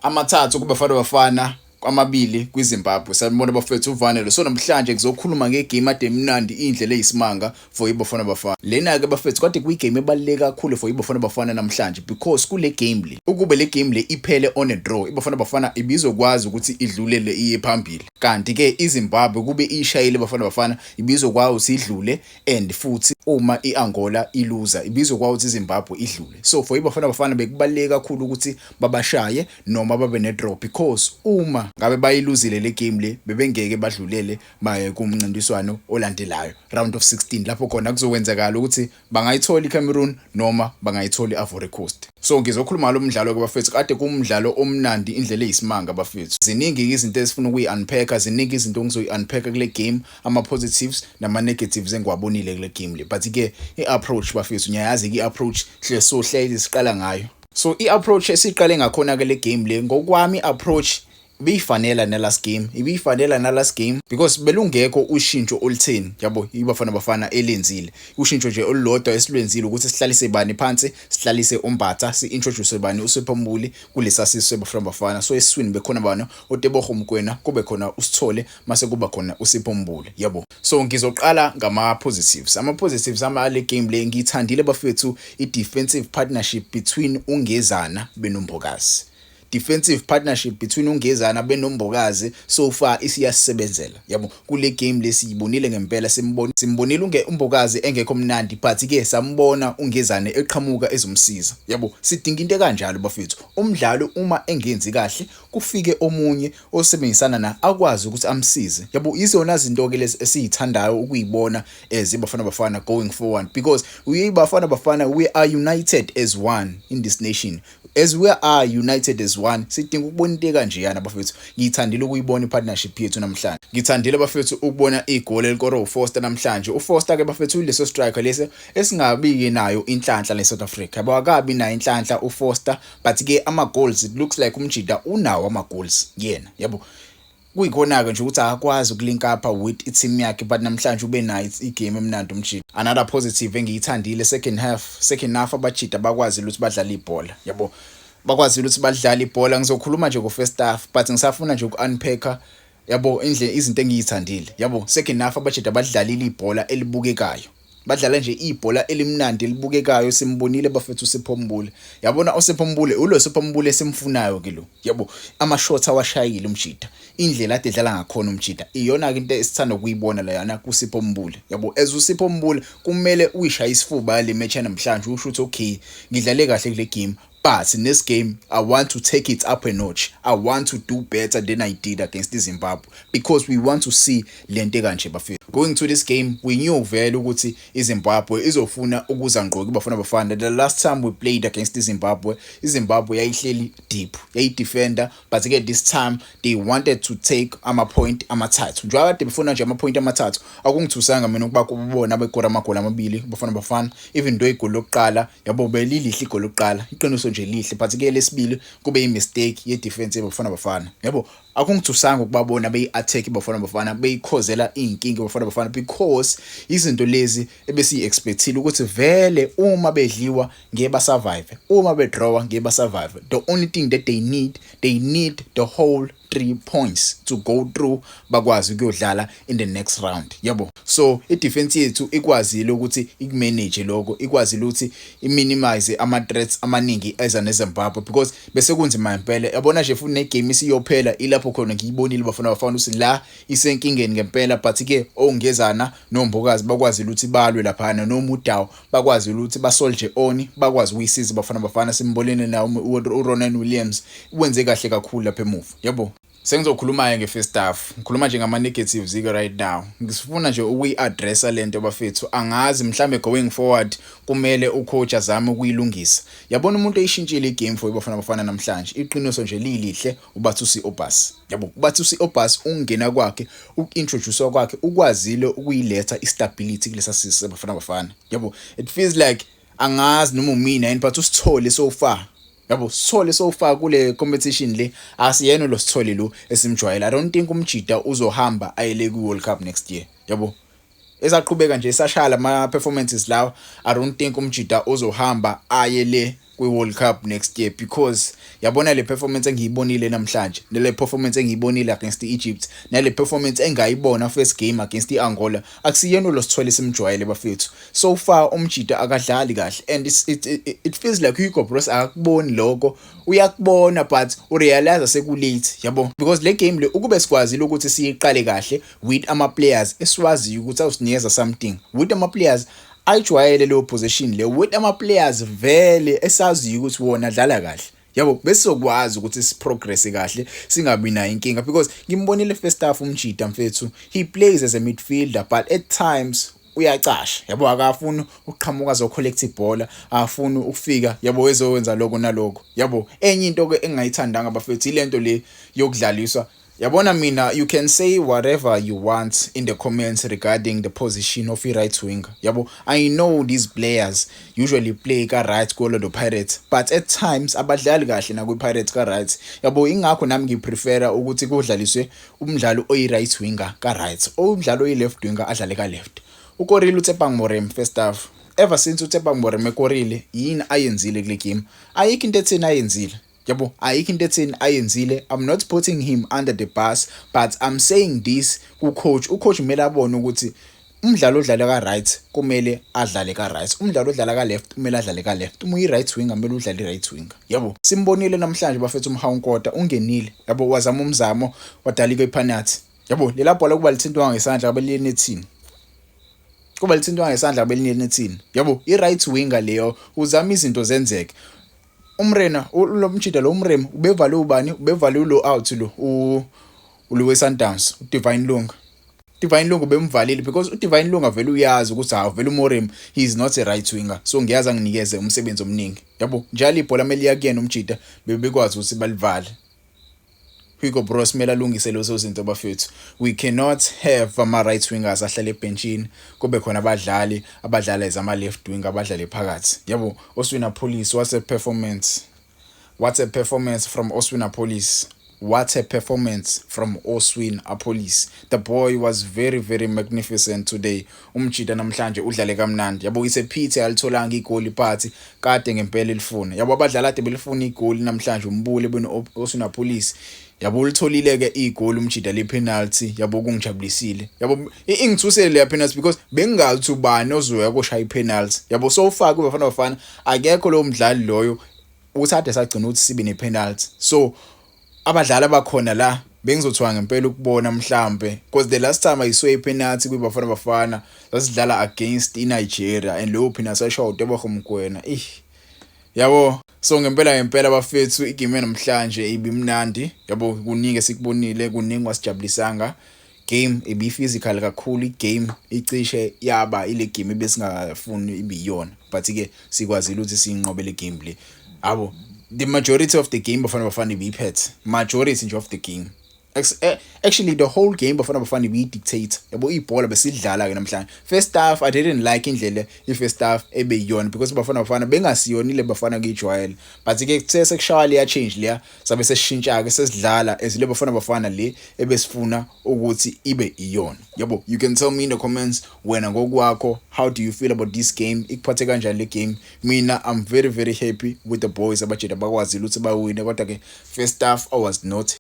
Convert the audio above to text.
amathathu kuBafana Bafana kwamabili kwiZimbabwe. Sanibona bafethu uVanelo. So namhlanje ngizokhuluma ngegame ade emnandi indlela eyisimanga for iBafana Bafana. Lena ke bafethu kade kuyigame ebaluleke kakhulu for iBafana Bafana namhlanje because kule game le ukube le game le iphele on a draw iBafana Bafana ibizokwazi ukuthi idlulele iye phambili. Kanti ke iZimbabwe kube ishayile iBafana Bafana ibizokwazi ukuthi idlule and futhi uma iAngola iluza ibizokwazi ukuthi iZimbabwe idlule. So for iBafana Bafana bekubaluleke kakhulu ukuthi babashaye noma babe ne draw because uma ngabe bayiluzile le game le bebengeke badlulele baye kumncintiswano olandelayo round of 16 lapho khona kuzokwenzakala ukuthi bangayithola iCameroon noma bangayithola iIvory Coast. So ngizokhuluma lo mdlalo ke bafethu kade kumdlalo omnandi indlela eyisimanga bafethu. Ziningi izinto ezifuna ukuyi-unpacka, ziningi izinto engizoyi-unpacka kule game, ama-positives nama-negatives engiwabonile kule game le. But ke i-approach bafethu ngiyayazi ke i-approach hleli siqala ngayo. So i-approach esiqale ngakhona ke le game le ngokwami i-approach ibifanela nalast game because belungekho ushintsho olutheni yabo iBafana Bafana elenzile ushintsho nje olulodwa esilwenzile ukuthi sihlalise bani phansi sihlalise uMbatha si-introduce bani uSiphombuli kulesa siso seBafana Bafana. So esiswini bekhona bani uTebogo Mokoena kube khona uSithole mase kuba khona uSiphombuli yabo. So ngizoqala ngama-positives. Ama-positives le game le ngiyithandile bafethu i-defensive partnership between uNgezana beNombokazi. Defensive partnership between uNgezana beNombokazi so far isiyasebenzela yabo kule game lesiyibonile ngempela simbonile uMbokazi engekho mnandi but ke sambona uNgezana eqhamuka ezomsiza yabo. Sidinga into kanjalo bafethu umdlalo uma engenzi kahle kufike omunye osebenzisana na akwazi ukuthi amsize yabo. Izona izinto ke lezi esizithandayo ukuyibona iBafana Bafana going forward because iBafana Bafana we are united as one in this nation. As we are united as one sidinga ukubona into kanjeyana bafethu. Ngiyithandile ukuyibona ipartnership yethu namhlanje. Ngithandile bafethu ukubona igoli elikoro uFoster namhlanje. uFoster ke bafethu uleso striker lese esingabiki nayo inhlanhla leSouth Africa. Yabo akabi nayo inhlanhla uFoster but ke ama goals it looks like umjida unawo ama goals yena yabo. Kuyikhona ke nje ukuthi akwazi ukulink up with team yakhe but namhlanje ube nayo igame emnandi umjida. Another positive engiyithandile second half abajida bakwazi ukuthi badlale ibhola yabo. Bakwazi ukuthi badlale ibhola. Ngizokhuluma nje first half but ngisafuna nje uku-unpacka yabo indle izinto engiyithandile yabo. Second half abajida badlalile ibhola elibukekayo. Badlala nje ibhola elimnandi elibukekayo. Simbonile bafethu uSiphombuli yabona uSiphombuli ulo Siphombuli esimfunayo ke lo yabo. Ama shots awashayile umjida indlela ade dlala ngakhona umjida iyona ke into esithanda ukuyibona la yana kuSiphombuli yabo. As uSiphombuli kumele uyishaye isifuba le match namhlanje usho ukuthi okay ngidlale kahle kule game but in this game I want to take it up a notch. I want to do better than I did against Zimbabwe because we want to see lento kanje bafethu. Going to this game we knew vele ukuthi iZimbabwe izofuna ukuza ngqoki iBafana Bafana. The last time we played against Zimbabwe yayihleli deep yayidefender but again this time they wanted to take ama-point amathathu. Njengoba kade befuna nje ama-point amathathu akungithusanga mina ukuba kubona bekora amagoli amabili iBafana Bafana even though igoli lokuqala yabo belilihle igoli lokuqala iqiniso nje lihle but ke lesibili kube imistake ye-defense iBafana Bafana yabo. Akungithusanga ukubabona beyi-attack iBafana Bafana beyikhozela inkinga iBafana Bafana because izinto lezi ebesiyi-expectile ukuthi vele uma bedliwa ngeke basurvive, uma bedrawa ngeke basurvive. The only thing that they need the whole 3 points to go through bakwazi ukuyodlala in the next round yabo. So i-defense yethu ikwazile ukuthi imanage lokho, ikwazile ukuthi iminimize ama-threats amaningi eza neZimbabwe because bese kunzima impela yabona nje futhi negame isiyophela ilapho khona ngiyibonile iBafana Bafana ukuthi la isenkingeni ngempela but ke oNgezana noMbokazi bakwazi ukuthi balwe lapha noma uDawu bakwazi ukuthi basoldier on bakwazi ukuyisiza iBafana Bafana. Simbolene nawo uRonan Williams wenze kahle kakhulu lapha emuva yabo. Sengizokhuluma nge-first half. Ngikhuluma nje ngama-negatives ke right now. Ngisifuna nje ukuyi-addressa lento bafethu. Angazi mhlambe going forward kumele ucoach azame ukuyilungisa. Yabona umuntu eyishintshile igame for iBafana Bafana namhlanje. Iqiniso nje lilihle uBathusi Obus. Yabo uBathusi Obus ungena kwakhe uku-introduce kwakhe ukwazile ukuyiletha istability kulesa siso seBafana Bafana. Yabo it feels like angazi noma umina yini but uSithole so far yabo Sithole so far kule competition le asiyena lo Sithole lo esimjwayela. I don't think umjida uzohamba ayele ku World Cup next year yabo. Esaqhubeka nje esashaya ama performances lawo I don't think umjida uzohamba ayele kwi-World Cup next year, because yabona le performance engiyibonile namhlanje nale performance engiyibonile against Egypt nale performance engayibona first game against iAngola, akusiyena lo Sithole simjwayele bafethu. So far umjida akadlali kahle, and it feels like Hugo Broos akuboni lokho, uyakubona but urealize sekulate yabo, because le game le ukube sikwazile ukuthi siyiqale kahle with ama players esiwaziyo ukuthi awusinikeza something, with ama players ayijwayele leyo position le, with ama players vele esaziyo ukuthi wona dlala kahle yabo, bese sokwazi ukuthi siprogress kahle singabi nayo inkinga, because ngimbonile first half umjida mfethu, he plays as a midfielder but at times uyacasha yabo, akafuni ukuqhamuka zo collect ibhola, afuni ukufika yabo ezowenza lokho nalokho yabo. Enye into ke engayithandanga bafethu ilento le yokudlaliswa. Yabona mina, you can say whatever you want in the comments regarding the position of a right winger. Yabo, I know these players usually play ka right goal do Pirates, but at times abadlali kahle na ku Pirates ka right. Yabo, ingakho nami ngiprefera ukuthi kudlaliswe umdlalo oyi right winger ka right, umdlalo oyi left winger adlale ka left. Ukorile uTshepo Moorem first half. Ever since uTshepo Moorem ekorile, yini ayenzile kule game? Ayikho into etheni ayenzile. Yabo, ayikho into etheni ayenzile. I'm not putting him under the bus, but I'm saying this ku coach. Ucoach kumele abone ukuthi umdlalo odlala ka right kumele adlale ka right, umdlalo odlala ka left kumele adlale ka left. Uma uyi right winger kumele udlale right winger. Yabo, simbonile namhlanje bafethu uMhankota ungenile. Yabo, wazama umzamo wadalika ipenalty. Yabo, lela bhola kuba lithintwa ngesandla kabelinye nethini. Kuba lithintwa ngesandla kabelinye nethini. Yabo, i right winger leyo uzama izinto zenzeke. Umrena lo mjida lo umrem ubevale ubani, ubevale ulo out lo uLuwe Sundowns, uDivine Lunga. Divine Lunga bemvalile because uDivine Lunga vele uyazi ukuthi ha vele uMoorem he is not a right winger, so ngiyazi anginikeze umsebenzi omningi yabo. Njalo ibhola meliya kuyena umjida bebekwazi ukuthi balivale. Hugo Broos mela lungise lezo zinto bafethu. We cannot have ama right wingers ahlale ebenchini kube khona abadlali abadlala ezama left wing abadlale phakathi yabo. Oswina Police, what a performance from Oswina Police. What a performance from Oswin Police. The boy was very, very magnificent today. Umjida namhlanje udlale kamnandi. Yabo, ise pity alitholanga igoli party kade ngempela elifuna. Yabo, abadlali ade belifuna igoli namhlanje umbule bene Oswin Police. Yabo, ulitholile ke igoli umjida le penalty. Yabo, kungijabulisile. Yabo, ingithusele le penalty because bengazi ukuthi ubani ozoya koshaya ipenalty. Yabo, so far kube bafana akekho lo mdlali loyo uthathe sagcina ukuthi sibe ne penalty. So abadlali abakhona la bengizothiwa ngempela ukubona mhlambe, because the last time I saw a penalty kwiBafana Bafana sasidlala against iNigeria and leyo penalty ayishaya uTebogo Mokoena. Yabo, so ngempela bafethu igame namhlanje ibimnandi yabo, kuningi sikubonile, kuningi wasijabulisanga. Game ibi physical kakhulu, game icishe yaba ile game ebesingafuni ibiyona, but ke sikwazile ukuthi sinqobe le game le. Abo, the majority of the game Bafana Bafana biphethe, majority nje of the game. Actually the whole game Bafana Bafana dictate. Yabo, ibhola besidlala ke namhlanje. First half I didn't like indlela first half ebeyona because Bafana Bafana bengasiyona ile Bafana kuyijwayela, but ke kuthe sekushaya le change leya sabe sesishintsha ke sesidlala ezile Bafana Bafana le ebesifuna ukuthi ibe iyona. Yabo, you can tell me in the comments wena ngokwakho, how do you feel about this game? Ikuphathe kanjani le game? Mina I'm very, very happy with the boys abajeda bakwazile ukuthi bawine, kodwa ke first half I was not